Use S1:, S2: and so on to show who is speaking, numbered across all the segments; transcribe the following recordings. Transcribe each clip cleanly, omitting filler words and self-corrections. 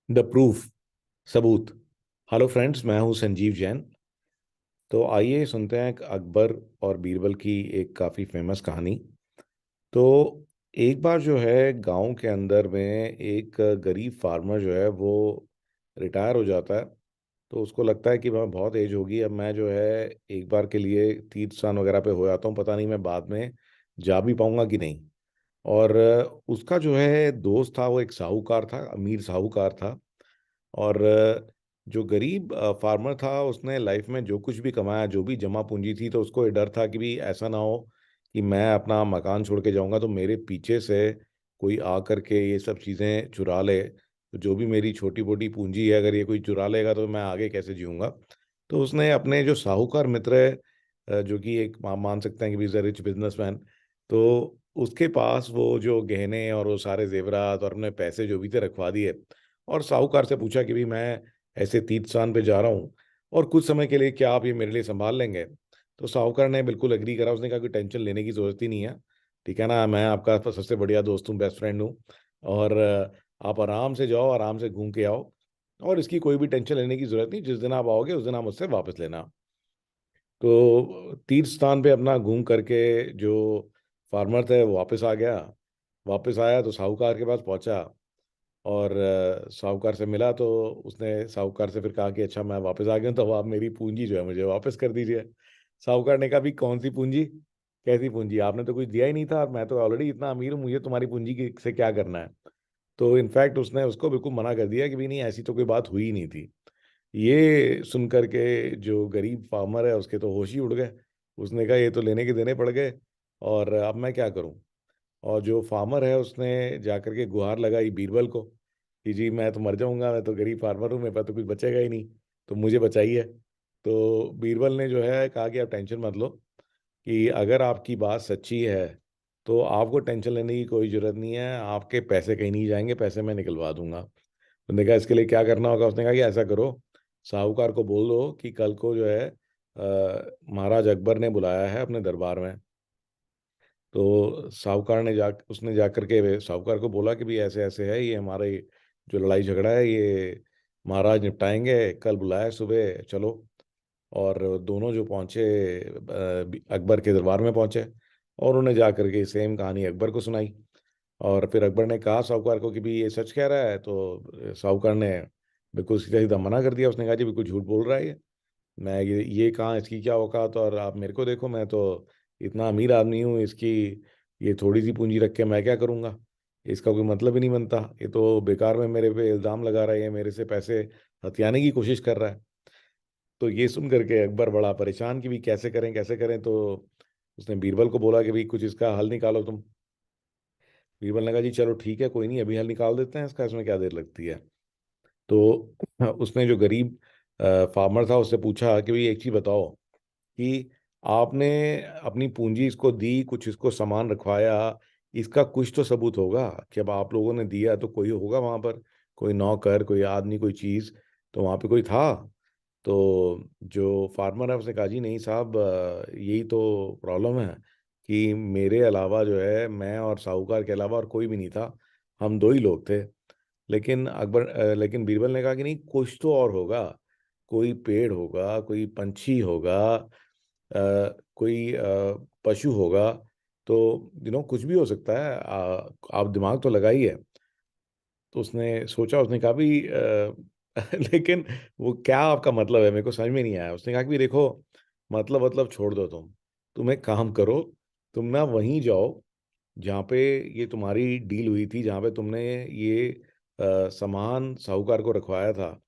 S1: The proof, सबूत। Hello friends, मैं हूं संजीव जैन। तो आइए सुनते हैं अकबर और बीरबल की एक काफ़ी फेमस कहानी। तो एक बार जो है गांव के अंदर में एक गरीब फार्मर जो है वो रिटायर हो जाता है। तो उसको लगता है कि मैं बहुत एज होगी, अब मैं जो है एक बार के लिए तीर्थ स्थान वगैरह पे हो जाता हूँ, पता नहीं मैं बाद में जा भी पाऊंगा कि नहीं। और उसका जो है दोस्त था, वो एक साहूकार था, अमीर साहूकार था। और जो गरीब फार्मर था उसने लाइफ में जो कुछ भी कमाया, जो भी जमा पूंजी थी, तो उसको ये डर था कि भी ऐसा ना हो कि मैं अपना मकान छोड़ के जाऊंगा तो मेरे पीछे से कोई आ करके ये सब चीज़ें चुरा ले। तो जो भी मेरी छोटी मोटी पूंजी है, अगर ये कोई चुरा लेगा तो मैं आगे कैसे जीऊंगा। तो उसने अपने जो साहूकार मित्र है, जो कि एक मान सकते हैं कि इज अ रिच बिजनेसमैन, तो उसके पास वो जो गहने और वो सारे जेवरात और अपने पैसे जो भी थे रखवा दिए। और साहूकार से पूछा कि भी मैं ऐसे तीर्थ स्थान पे जा रहा हूँ और कुछ समय के लिए क्या आप ये मेरे लिए संभाल लेंगे। तो साहूकार ने बिल्कुल एग्री करा, उसने कहा कि टेंशन लेने की जरूरत ही नहीं है। ठीक है ना, मैं आपका सबसे बढ़िया दोस्त हूँ, बेस्ट फ्रेंड हूँ। और आप आराम से जाओ, आराम से घूम के आओ, और इसकी कोई भी टेंशन लेने की जरूरत नहीं। जिस दिन आप आओगे उस दिन आप मुझसे वापस लेना। तो तीर्थ स्थान पे अपना घूम करके जो फार्मर थे वो वापस आ गया। वापस आया तो साहूकार के पास पहुंचा और साहूकार से मिला। तो उसने साहूकार से फिर कहा कि अच्छा मैं वापस आ गया हूं, तो अब आप मेरी पूंजी जो है मुझे वापस कर दीजिए। साहूकार ने कहा भी कौन सी पूंजी, कैसी पूंजी, आपने तो कुछ दिया ही नहीं था और मैं तो ऑलरेडी इतना अमीर हूँ, मुझे तुम्हारी पूंजी से क्या करना है। तो इनफैक्ट उसने उसको बिल्कुल मना कर दिया कि भी नहीं, ऐसी तो कोई बात हुई ही नहीं थी। ये सुन करके जो गरीब फार्मर है उसके तो होश ही उड़ गए। उसने कहा ये तो लेने के देने पड़ गए, और अब मैं क्या करूं। और जो फार्मर है उसने जाकर के गुहार लगाई बीरबल को कि जी मैं तो मर जाऊंगा, मैं तो गरीब फार्मर हूँ, मेरे पास तो कुछ बचेगा ही नहीं, तो मुझे बचाइए। तो बीरबल ने जो है कहा कि आप टेंशन मत लो, कि अगर आपकी बात सच्ची है तो आपको टेंशन लेने की कोई जरूरत नहीं है, आपके पैसे कहीं नहीं जाएंगे, पैसे मैं निकलवा दूंगा। उसने कहा इसके लिए क्या करना होगा। उसने कहा कि ऐसा करो, साहूकार को बोल दो कि कल को जो है महाराज अकबर ने बुलाया है अपने दरबार में। तो साहूकार ने जा उसने जा करके साहूकार को बोला कि भी ऐसे ऐसे है, ये हमारे जो लड़ाई झगड़ा है ये महाराज निपटाएंगे, कल बुलाया है सुबह, चलो। और दोनों जो पहुंचे अकबर के दरबार में पहुंचे, और उन्हें जा करके सेम कहानी अकबर को सुनाई। और फिर अकबर ने कहा साहूकार को कि भी ये सच कह रहा है। तो साहूकार ने बिल्कुल सीधा सीधा मना कर दिया। उसने कहा जी बिल्कुल झूठ बोल रहा है ये। मैं ये कहाँ, इसकी क्या औकात, और आप मेरे को देखो, मैं तो इतना अमीर आदमी हूँ, इसकी ये थोड़ी सी पूंजी रख के मैं क्या करूँगा। इसका कोई मतलब ही नहीं बनता, ये तो बेकार में मेरे पे इल्ज़ाम लगा रहा है, ये मेरे से पैसे हथियाने की कोशिश कर रहा है। तो ये सुन करके अकबर बड़ा परेशान कि भी कैसे करें कैसे करें। तो उसने बीरबल को बोला कि भाई कुछ इसका हल निकालो तुम। बीरबल ने कहा जी चलो ठीक है, कोई नहीं, अभी हल निकाल देते हैं इसका, इसमें क्या देर लगती है। तो उसने जो गरीब फार्मर था उससे पूछा कि भाई एक चीज बताओ, कि आपने अपनी पूंजी इसको दी, कुछ इसको सामान रखवाया, इसका कुछ तो सबूत होगा कि अब आप लोगों ने दिया तो कोई होगा वहां पर, कोई नौकर, कोई आदमी, कोई चीज, तो वहां पे कोई था। तो जो फार्मर है उसने कहा जी नहीं साहब, यही तो प्रॉब्लम है कि मेरे अलावा जो है, मैं और साहूकार के अलावा और कोई भी नहीं था, हम दो ही लोग थे। लेकिन बीरबल ने कहा कि नहीं, कुछ तो और होगा, कोई पेड़ होगा, कोई पंछी होगा, कोई पशु होगा। तो कुछ भी हो सकता है, आप दिमाग तो लगाइए। तो उसने सोचा, उसने कहा भी लेकिन वो क्या आपका मतलब है, मेरे को समझ में नहीं आया। उसने कहा कि देखो, मतलब छोड़ दो, तुम एक काम करो, तुम ना वहीं जाओ जहाँ पे ये तुम्हारी डील हुई थी, जहाँ पे तुमने ये सामान साहूकार को रखवाया था।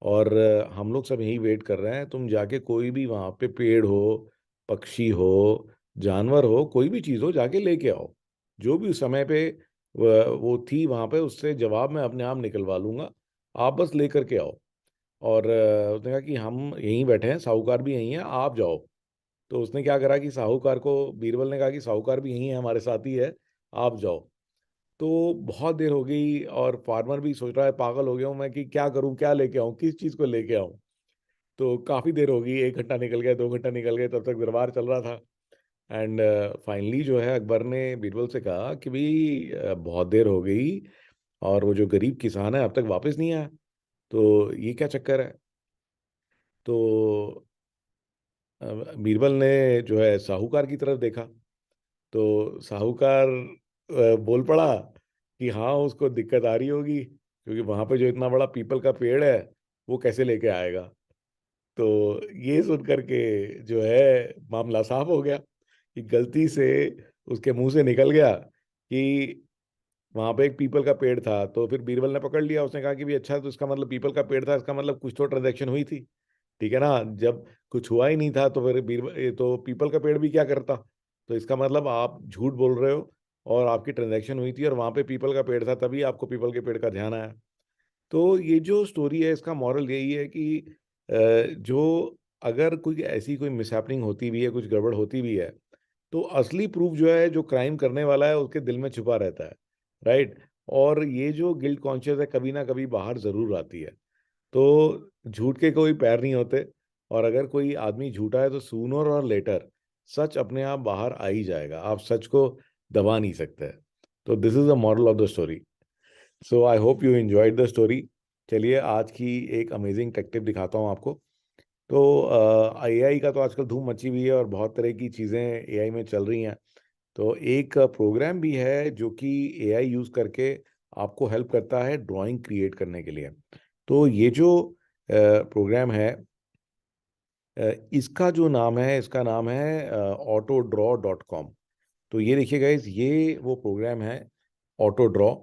S1: और हम लोग सब यहीं वेट कर रहे हैं, तुम जाके कोई भी वहाँ पे पेड़ हो, पक्षी हो, जानवर हो, कोई भी चीज़ हो, जाके लेके आओ। जो भी उस समय पे वो थी वहाँ पे, उससे जवाब मैं अपने आप निकलवा लूंगा, आप बस लेकर के आओ। और उसने कहा कि हम यहीं बैठे हैं, साहूकार भी यहीं है, आप जाओ। तो उसने क्या करा कि साहूकार को, बीरबल ने कहा कि साहूकार भी यहीं है, हमारे साथ ही है, आप जाओ। तो बहुत देर हो गई और फार्मर भी सोच रहा है पागल हो गया हूँ मैं, कि क्या करूँ, क्या लेके आऊँ, किस चीज़ को लेके आऊँ। तो काफ़ी देर हो गई, 1 घंटा निकल गया, 2 घंटा निकल गए, तब तक दरबार चल रहा था। एंड फाइनली जो है अकबर ने बीरबल से कहा कि भाई बहुत देर हो गई और वो जो गरीब किसान है अब तक वापस नहीं आया। तो ये क्या चक्कर है। तो बीरबल ने जो है साहूकार की तरफ देखा। तो साहूकार बोल पड़ा कि हाँ उसको दिक्कत आ रही होगी, क्योंकि वहां पे जो इतना बड़ा पीपल का पेड़ है वो कैसे लेके आएगा। तो ये सुन करके जो है मामला साफ हो गया कि गलती से उसके मुंह से निकल गया कि वहां पे एक पीपल का पेड़ था। तो फिर बीरबल ने पकड़ लिया, उसने कहा कि भी अच्छा, तो इसका मतलब पीपल का पेड़ था, इसका मतलब कुछ तो ट्रांजेक्शन हुई थी। ठीक है ना, जब कुछ हुआ ही नहीं था तो फिर बीरबल ये तो पीपल का पेड़ भी क्या करता। तो इसका मतलब आप झूठ बोल रहे हो, और आपकी ट्रांजेक्शन हुई थी और वहां पे पीपल का पेड़ था, तभी आपको पीपल के पेड़ का ध्यान आया। तो ये जो स्टोरी है इसका मॉरल यही है कि जो अगर कोई ऐसी कोई मिसहैपनिंग होती भी है, कुछ गड़बड़ होती भी है, तो असली प्रूफ जो है जो क्राइम करने वाला है उसके दिल में छुपा रहता है। राइट। और ये जो गिल्ट कॉन्शियस है कभी ना कभी बाहर जरूर आती है। तो झूठ के कोई पैर नहीं होते, और अगर कोई आदमी झूठा है तो सूनर और लेटर सच अपने आप बाहर आ ही जाएगा, आप सच को दबा नहीं सकते। तो this is the moral of the story. So I hope you enjoyed the story. चलिए आज की एक अमेजिंग टेक टिप दिखाता हूँ आपको। तो एआई का तो आजकल धूम मची हुई है और बहुत तरह की चीज़ें एआई में चल रही हैं। तो एक प्रोग्राम भी है जो कि एआई यूज़ करके आपको हेल्प करता है ड्राइंग क्रिएट करने के लिए। तो ये जो प्रोग्राम है, इसका जो नाम है, इसका नाम है autodraw.com। तो ये देखिए गाइज, ये वो प्रोग्राम है ऑटो ड्रॉ।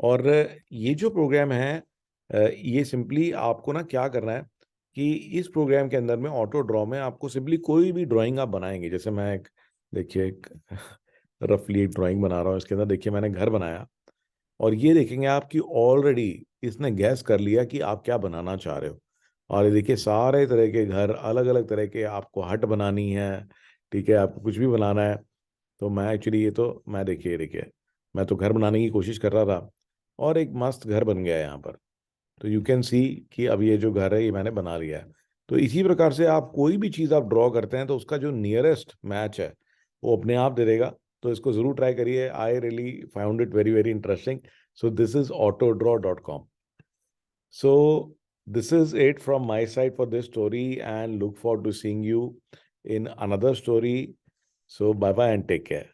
S1: और ये जो प्रोग्राम है ये सिंपली आपको ना क्या करना है कि इस प्रोग्राम के अंदर में ऑटो ड्रॉ में आपको सिंपली कोई भी ड्राइंग आप बनाएंगे। जैसे मैं एक, देखिए एक रफली एक ड्राइंग बना रहा हूँ, इसके अंदर देखिए मैंने घर बनाया, और ये देखेंगे आप कि ऑलरेडी इसने गैस कर लिया कि आप क्या बनाना चाह रहे हो। और ये देखिए सारे तरह के घर, अलग अलग तरह के, आपको हट बनानी है, ठीक है, आपको कुछ भी बनाना है। तो मैं एक्चुअली, ये तो मैं देखिए मैं तो घर बनाने की कोशिश कर रहा था, और एक मस्त घर बन गया है यहाँ पर। तो यू कैन सी कि अब ये जो घर है ये मैंने बना लिया है। तो इसी प्रकार से आप कोई भी चीज़ आप ड्रॉ करते हैं तो उसका जो नियरेस्ट मैच है वो अपने आप दे देगा। तो इसको ज़रूर ट्राई करिए, I really found it very very interesting. So this is autodraw.com. So this is it from my side for this story, and look forward to seeing you in another story. So bye bye and take care.